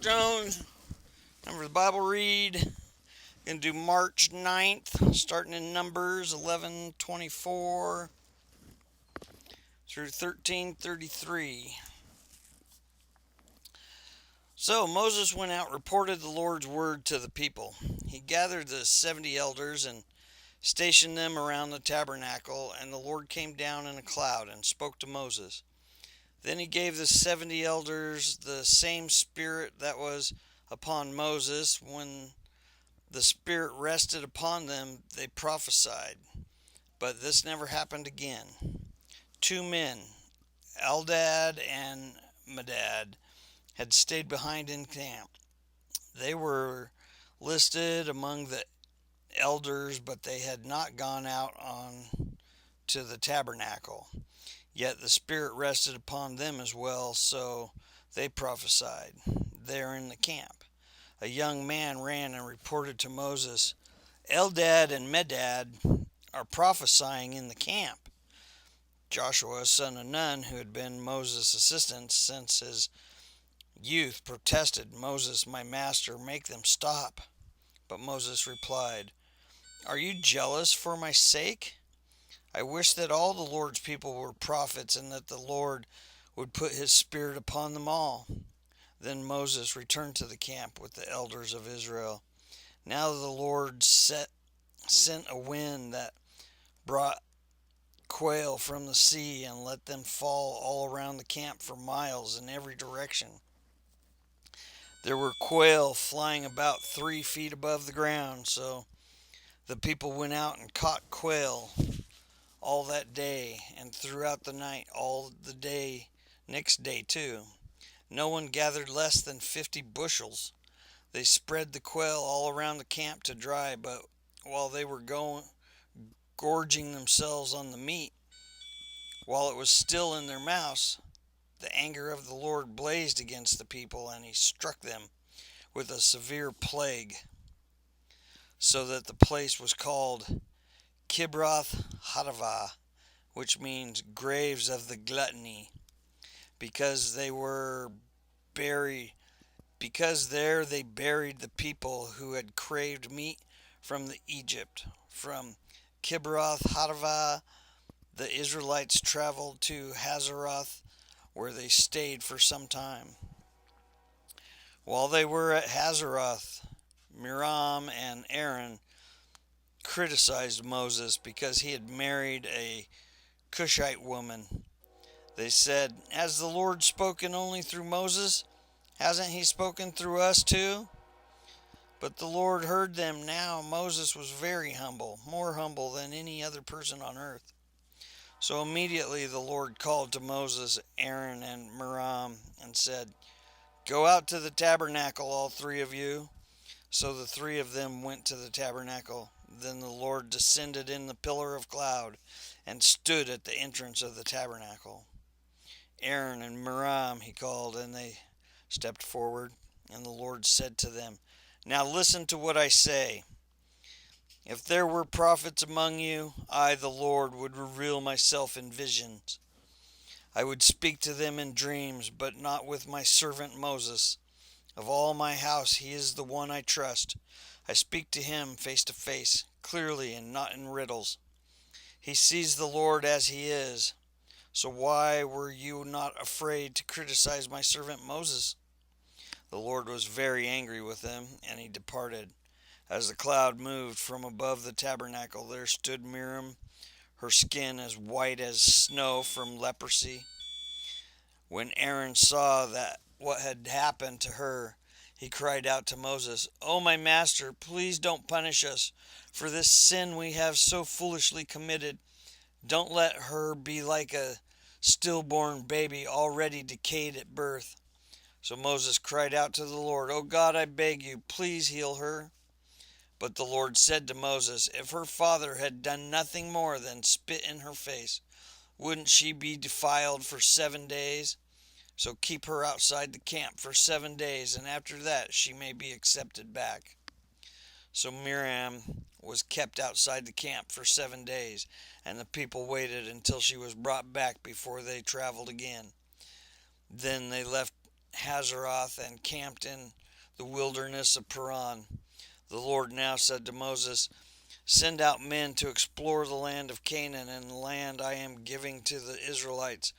Jones. Time for the Bible read. Going to do March 9th, starting in Numbers 11:24 through 13:33. So Moses went out and reported the Lord's word to the people. He gathered the 70 elders and stationed them around the tabernacle, and the Lord came down in a cloud and spoke to Moses. Then he gave the 70 elders the same spirit that was upon Moses. When the spirit rested upon them, they prophesied. But this never happened again. Two men, Eldad and Medad, had stayed behind in camp. They were listed among the elders, but they had not gone out on to the tabernacle. Yet the Spirit rested upon them as well, so they prophesied there in the camp. A young man ran and reported to Moses, Eldad and Medad are prophesying in the camp. Joshua, son of Nun, who had been Moses' assistant since his youth, protested, Moses, my master, make them stop. But Moses replied, Are you jealous for my sake? I wish that all the Lord's people were prophets and that the Lord would put his spirit upon them all. Then Moses returned to the camp with the elders of Israel. Now the Lord sent a wind that brought quail from the sea and let them fall all around the camp for miles in every direction. There were quail flying about 3 feet above the ground, so the people went out and caught quail all that day and throughout the night, all the day, next day too. No one gathered less than 50 bushels. They spread the quail all around the camp to dry, but while they were gorging themselves on the meat, while it was still in their mouths, the anger of the Lord blazed against the people, and he struck them with a severe plague, so that the place was called Kibroth Hattaavah, which means graves of the gluttony, because there they buried the people who had craved meat from the Egypt. From Kibroth Hattaavah, the Israelites traveled to Hazeroth, where they stayed for some time. While they were at Hazeroth, Miriam and Aaron criticized Moses because he had married a Cushite woman. They said, Has the Lord spoken only through Moses? Hasn't he spoken through us too? But the Lord heard them. Now Moses was very humble, more humble than any other person on earth. So immediately the Lord called to Moses, Aaron, and Miriam and said, Go out to the tabernacle, all 3 of you. So the 3 of them went to the tabernacle. Then the Lord descended in the pillar of cloud and stood at the entrance of the tabernacle. Aaron and Miriam he called, and they stepped forward. And the Lord said to them, Now listen to what I say. If there were prophets among you, I, the Lord, would reveal myself in visions. I would speak to them in dreams, but not with my servant Moses. Of all my house, he is the one I trust. I speak to him face to face, clearly and not in riddles. He sees the Lord as he is. So why were you not afraid to criticize my servant Moses? The Lord was very angry with them, and he departed. As the cloud moved from above the tabernacle, there stood Miriam, her skin as white as snow from leprosy. When Aaron saw that what had happened to her, he cried out to Moses, Oh, my master, please don't punish us for this sin we have so foolishly committed. Don't let her be like a stillborn baby already decayed at birth. So Moses cried out to the Lord, Oh God, I beg you, please heal her. But the Lord said to Moses, If her father had done nothing more than spit in her face, wouldn't she be defiled for 7 days? So keep her outside the camp for 7 days, and after that she may be accepted back. So Miriam was kept outside the camp for 7 days, and the people waited until she was brought back before they traveled again. Then they left Hazeroth and camped in the wilderness of Paran. The Lord now said to Moses, "Send out men to explore the land of Canaan and the land I am giving to the Israelites.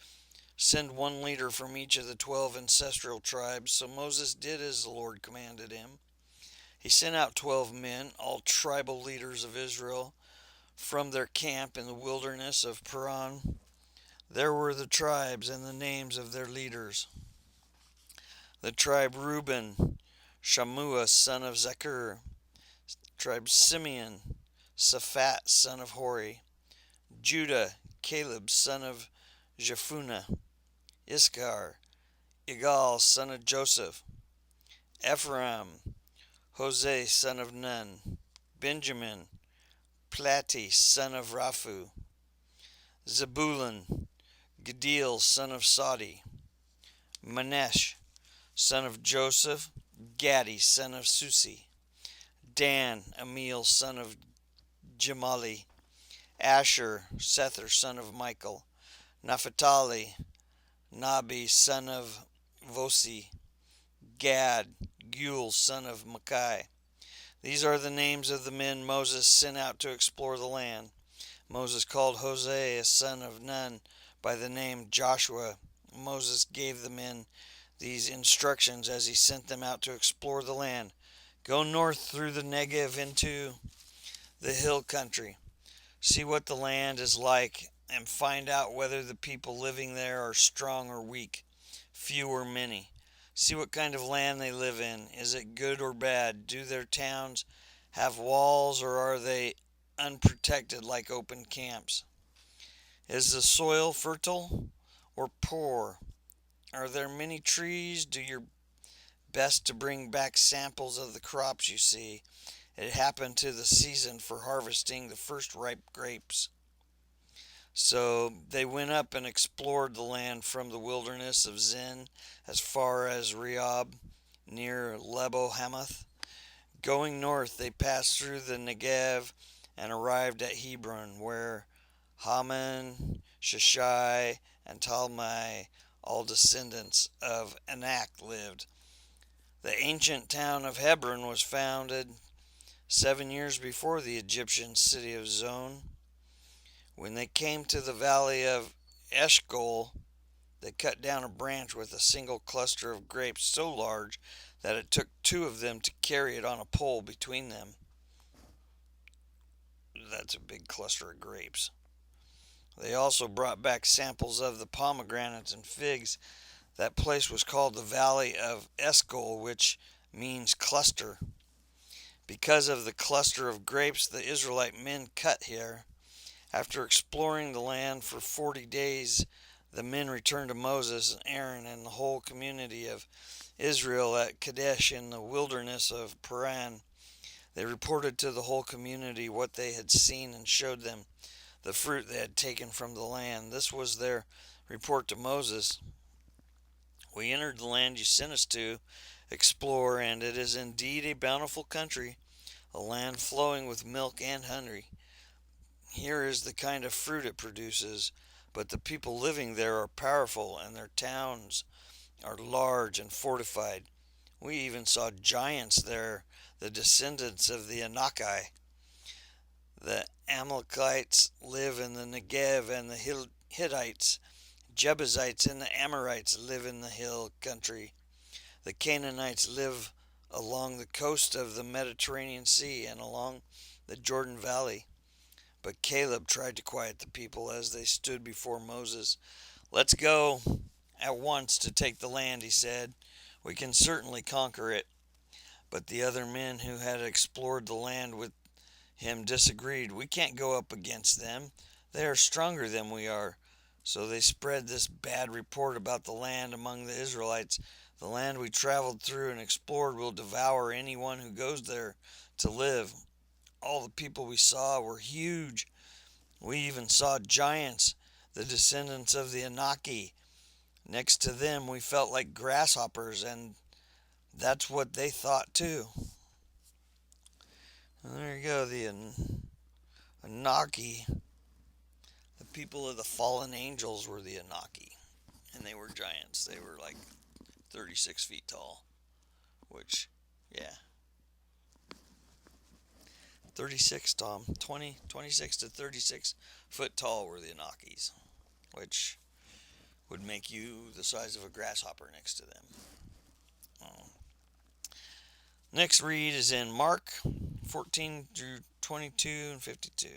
Send one leader from each of the 12 ancestral tribes." So Moses did as the Lord commanded him. He sent out 12 men, all tribal leaders of Israel, from their camp in the wilderness of Paran. There were the tribes and the names of their leaders. The tribe Reuben, Shammua son of Zechar. Tribe Simeon, Saphat son of Hori. Judah, Caleb son of Jephunneh. Issachar, Igal son of Joseph. Ephraim, Hosea son of Nun. Benjamin, Plati son of Raphu. Zebulun, Gaddiel son of Sodi. Manasseh son of Joseph. Gadi son of Susi. Dan, Amiel son of Gemali. Asher, Sether son of Michael. Naphtali, Nabi son of Vosi. Gad, Gul son of Makai. These are the names of the men Moses sent out to explore the land. Moses called Hosea son of Nun by the name Joshua. Moses gave the men these instructions as he sent them out to explore the land. Go north through the Negev into the hill country. See what the land is like and find out whether the people living there are strong or weak, few or many. See what kind of land they live in. Is it good or bad? Do their towns have walls or are they unprotected like open camps? Is the soil fertile or poor? Are there many trees? Do your best to bring back samples of the crops you see. It happened to the season for harvesting the first ripe grapes. So they went up and explored the land from the wilderness of Zin as far as Rehob near Lebo Hamath. Going north, they passed through the Negev and arrived at Hebron, where Haman, Sheshai, and Talmai, all descendants of Anak, lived. The ancient town of Hebron was founded 7 years before the Egyptian city of Zon. When they came to the valley of Eshcol, they cut down a branch with a single cluster of grapes so large that it took 2 of them to carry it on a pole between them. That's a big cluster of grapes. They also brought back samples of the pomegranates and figs. That place was called the Valley of Eshcol, which means cluster, because of the cluster of grapes the Israelite men cut here. After exploring the land for 40 days, the men returned to Moses and Aaron and the whole community of Israel at Kadesh in the wilderness of Paran. They reported to the whole community what they had seen and showed them the fruit they had taken from the land. This was their report to Moses. We entered the land you sent us to explore, and it is indeed a bountiful country, a land flowing with milk and honey. Here is the kind of fruit it produces, but the people living there are powerful, and their towns are large and fortified. We even saw giants there, the descendants of the Anakai. The Amalekites live in the Negev, and the Hittites, Jebusites, and the Amorites live in the hill country. The Canaanites live along the coast of the Mediterranean Sea and along the Jordan Valley. But Caleb tried to quiet the people as they stood before Moses. "Let's go at once to take the land," he said. "We can certainly conquer it." But the other men who had explored the land with him disagreed. "We can't go up against them. They are stronger than we are." So they spread this bad report about the land among the Israelites. "The land we traveled through and explored will devour anyone who goes there to live. All the people we saw were huge. We even saw giants, the descendants of the Anaki. Next to them, we felt like grasshoppers, and that's what they thought too." And there you go, the Anaki. The people of the fallen angels were the Anaki, and they were giants. They were like 36 feet tall, which, yeah, 36, Tom, 26 to 36 foot tall were the Anakis, which would make you the size of a grasshopper next to them. Um, Next read is in Mark 14 through 22 and 52.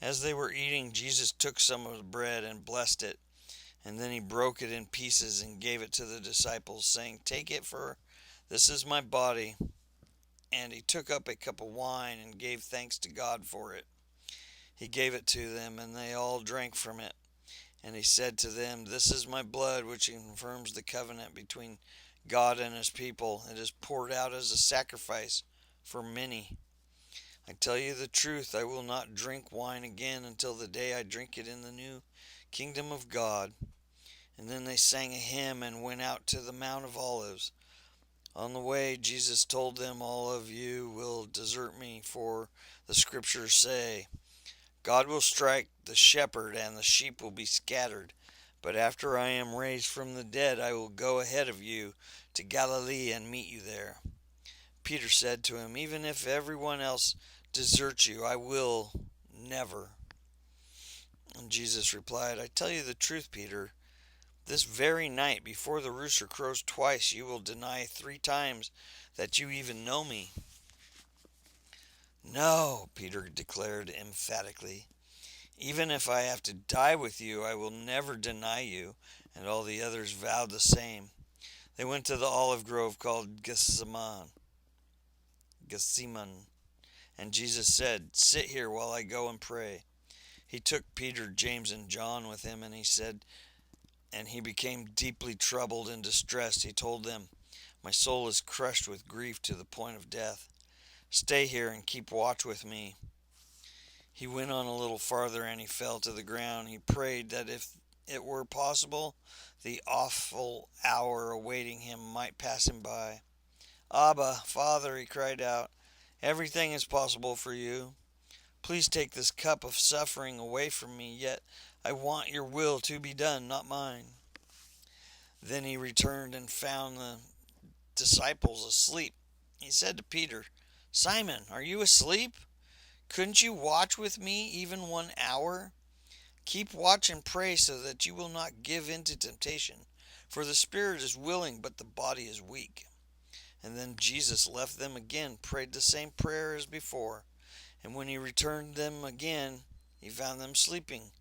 As they were eating, Jesus took some of the bread and blessed it, and then he broke it in pieces and gave it to the disciples, saying, "Take it, for this is my body." And he took up a cup of wine and gave thanks to God for it. He gave it to them, and they all drank from it. And he said to them, "This is my blood, which confirms the covenant between God and his people. It is poured out as a sacrifice for many. I tell you the truth, I will not drink wine again until the day I drink it in the new kingdom of God." And then they sang a hymn and went out to the Mount of Olives. On the way, Jesus told them, "All of you will desert me, for the scriptures say, God will strike the shepherd and the sheep will be scattered. But after I am raised from the dead, I will go ahead of you to Galilee and meet you there." Peter said to him, "Even if everyone else deserts you, I will never." And Jesus replied, "I tell you the truth, Peter. This very night, before the rooster crows twice, you will deny 3 times that you even know me." "No," Peter declared emphatically. "Even if I have to die with you, I will never deny you." And all the others vowed the same. They went to the olive grove called Gethsemane. And Jesus said, "Sit here while I go and pray." He took Peter, James, and John with him, and he became deeply troubled and distressed. He told them, "My soul is crushed with grief to the point of death. Stay here and keep watch with me." He went on a little farther and he fell to the ground. He prayed that if it were possible, the awful hour awaiting him might pass him by. "Abba, Father," he cried out, "everything is possible for you. Please take this cup of suffering away from me, yet I want your will to be done, not mine." Then he returned and found the disciples asleep. He said to Peter, "Simon, are you asleep? Couldn't you watch with me even 1 hour? Keep watch and pray so that you will not give in to temptation. For the spirit is willing, but the body is weak." And then Jesus left them again, prayed the same prayer as before. And when he returned them again, he found them sleeping,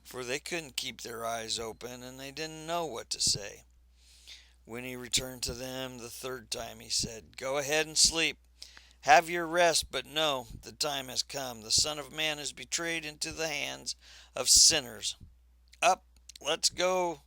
for they couldn't keep their eyes open, and they didn't know what to say. When he returned to them the 3rd time, he said, "Go ahead and sleep. Have your rest, but no, the time has come. The Son of Man is betrayed into the hands of sinners. Up, let's go.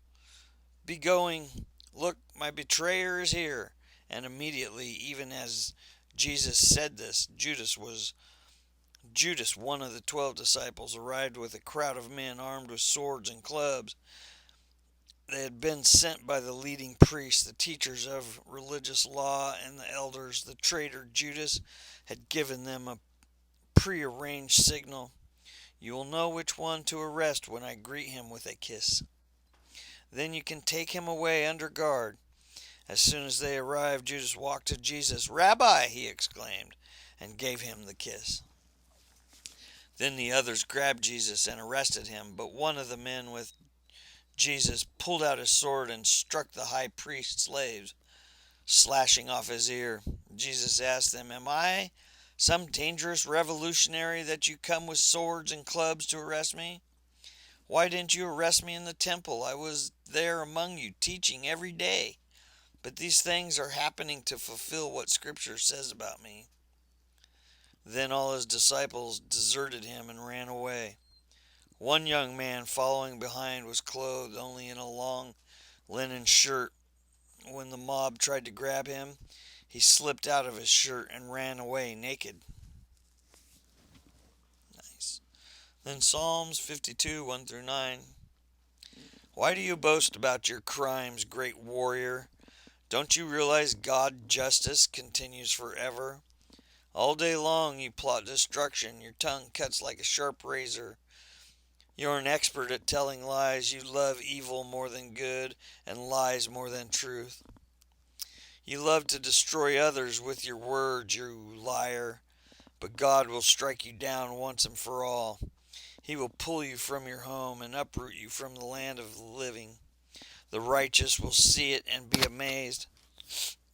Be going. Look, my betrayer is here." And immediately, even as Jesus said this, Judas, one of the 12 disciples, arrived with a crowd of men armed with swords and clubs. They had been sent by the leading priests, the teachers of religious law, and the elders. The traitor Judas had given them a prearranged signal. "You will know which one to arrest when I greet him with a kiss. Then you can take him away under guard." As soon as they arrived, Judas walked to Jesus. "Rabbi," he exclaimed, and gave him the kiss. Then the others grabbed Jesus and arrested him, but one of the men with Jesus pulled out his sword and struck the high priest's slave, slashing off his ear. Jesus asked them, "Am I some dangerous revolutionary that you come with swords and clubs to arrest me? Why didn't you arrest me in the temple? I was there among you, teaching every day. But these things are happening to fulfill what Scripture says about me." Then all his disciples deserted him and ran away. One young man following behind was clothed only in a long linen shirt. When the mob tried to grab him, he slipped out of his shirt and ran away naked. Nice. Then Psalms 52, 1 through 9. "Why do you boast about your crimes, great warrior? Don't you realize God's justice continues forever? All day long you plot destruction. Your tongue cuts like a sharp razor. You're an expert at telling lies. You love evil more than good and lies more than truth. You love to destroy others with your words, you liar. But God will strike you down once and for all. He will pull you from your home and uproot you from the land of the living. The righteous will see it and be amazed,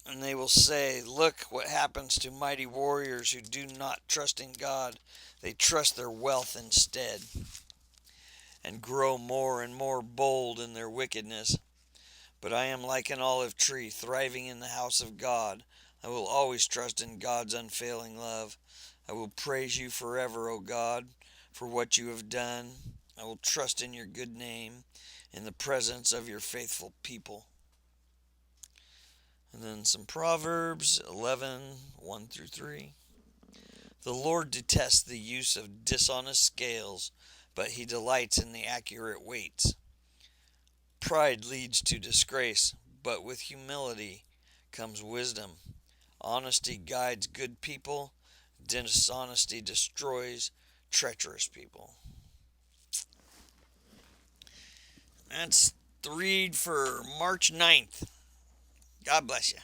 and they will say, "Look what happens to mighty warriors who do not trust in God. They trust their wealth instead, and grow more and more bold in their wickedness. But I am like an olive tree thriving in the house of God. I will always trust in God's unfailing love. I will praise you forever, O God, for what you have done. I will trust in your good name in the presence of your faithful people." And then some Proverbs 11:1 through 3. The Lord detests the use of dishonest scales, but he delights in the accurate weights. Pride leads to disgrace, but with humility comes wisdom. Honesty guides good people, dishonesty destroys treacherous people. That's the read for March 9th. God bless you.